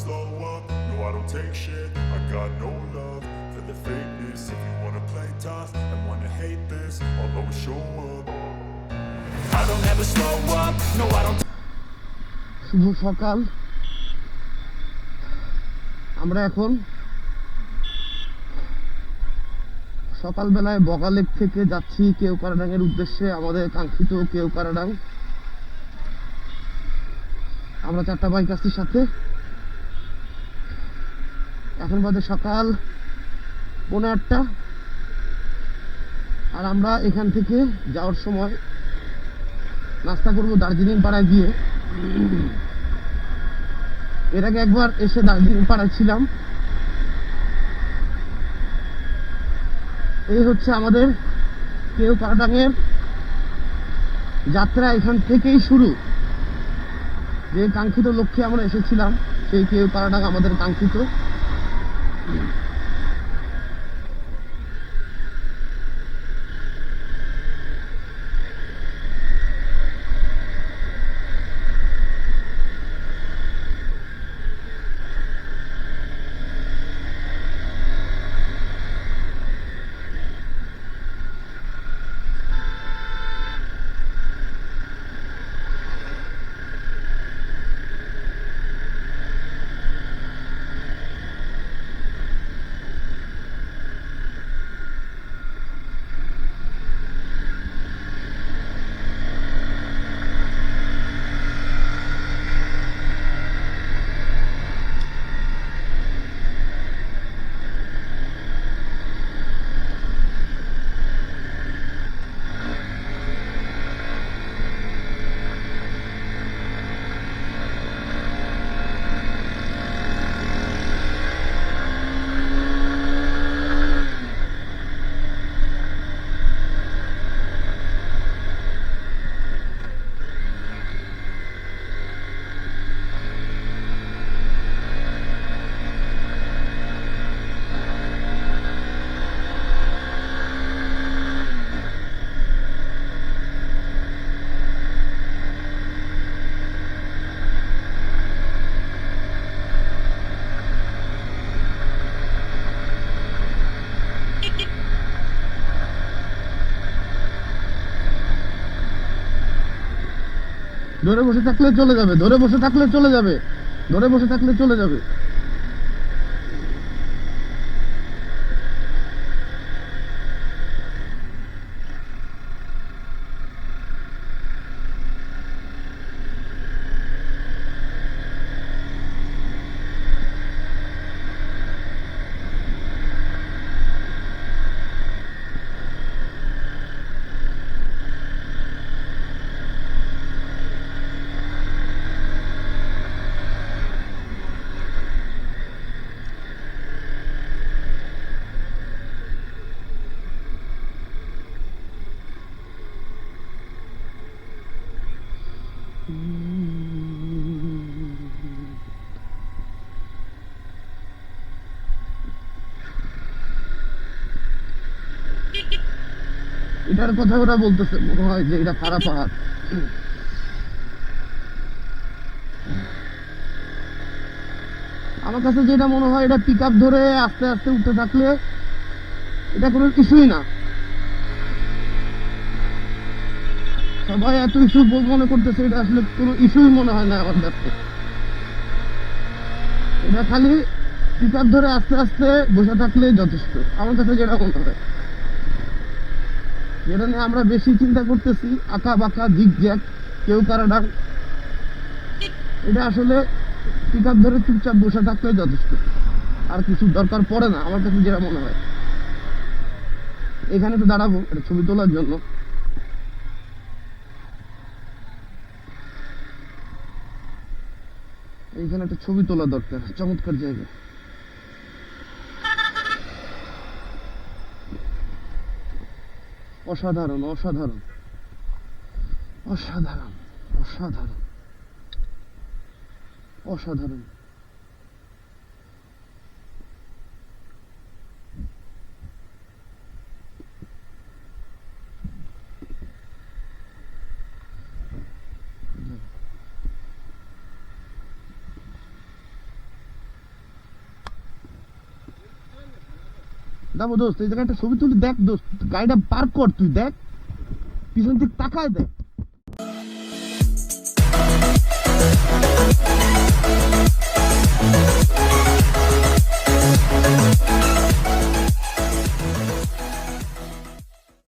slow up, no I don't take shit. I got no love for the fakeness. If you wanna play tough and wanna hate this, I'll always show up. I don't ever slow up, no I don't. শুভ সকাল। আমরা এখন সকালবেলায় বগালেক থেকে যাচ্ছি কেওপাড়াডাঙ্গের উদ্দেশ্যে, আমাদের কাঙ্ক্ষিত কেওপাড়াডাঙ্গ। আমরা 4টা বাইক আসছি সাথে। এখন বাজে সকাল 8:15। আর আমরা এখান থেকে যাওয়ার সময় নাস্তা করব দার্জিলিং পাড়ায় গিয়ে। এর আগে একবার এসে দার্জিলিং পাড়ায় ছিলাম। এই হচ্ছে আমাদের কেওপাড়াডাঙ্গের যাত্রা। এখান থেকেই শুরু। যে কাঙ্ক্ষিত লক্ষ্যে আমরা এসেছিলাম সেই কেওপাড়াডাঙ্গ আমাদের কাঙ্ক্ষিত। ধরে বসে থাকলে চলে যাবে, ধরে বসে থাকলে চলে যাবে, ধরে বসে থাকলে চলে যাবে। এটার কথা ওরা বলতেছে, মনে হয় যে এটা খারাপ পাহাড়। আমার কাছে যেটা মনে হয়, এটা পিক আপ ধরে আস্তে আস্তে উঠতে থাকলে এটা কোনো কিছুই না। সবাই এত ইস্যু মনে করতেছে, এটা আসলে কোনো ইস্যুই মনে হয় না আমার কাছে। এটা খালি পিক আপ ধরে আস্তে আস্তে বসে থাকলে যথেষ্ট, আমার কাছে যেটা মনে হয়। যেটা নিয়ে আমরা বেশি চিন্তা করতেছি, আঁকা বাঁকা জিগজ্যাগ কেওপাড়াডাঙ্গ, এটা আসলে পিক আপ ধরে চুপচাপ বসে থাকলে যথেষ্ট, আর কিছু দরকার পড়ে না আমার কাছে যেটা মনে হয়। এখানে তো দাঁড়াবো এটা ছবি তোলার জন্য। এইখানে একটা ছবি তোলা দরকার, চমৎকার জায়গা। অসাধারণ অসাধারণ অসাধারণ অসাধারণ অসাধারণ। যাবো দোস্ত, এই জায়গায় একটা ছবি তুলি, দেখ দোস্ত, গাড়িটা পার্ক কর, তুই দেখ পিছন দিক তাকায় দেখ।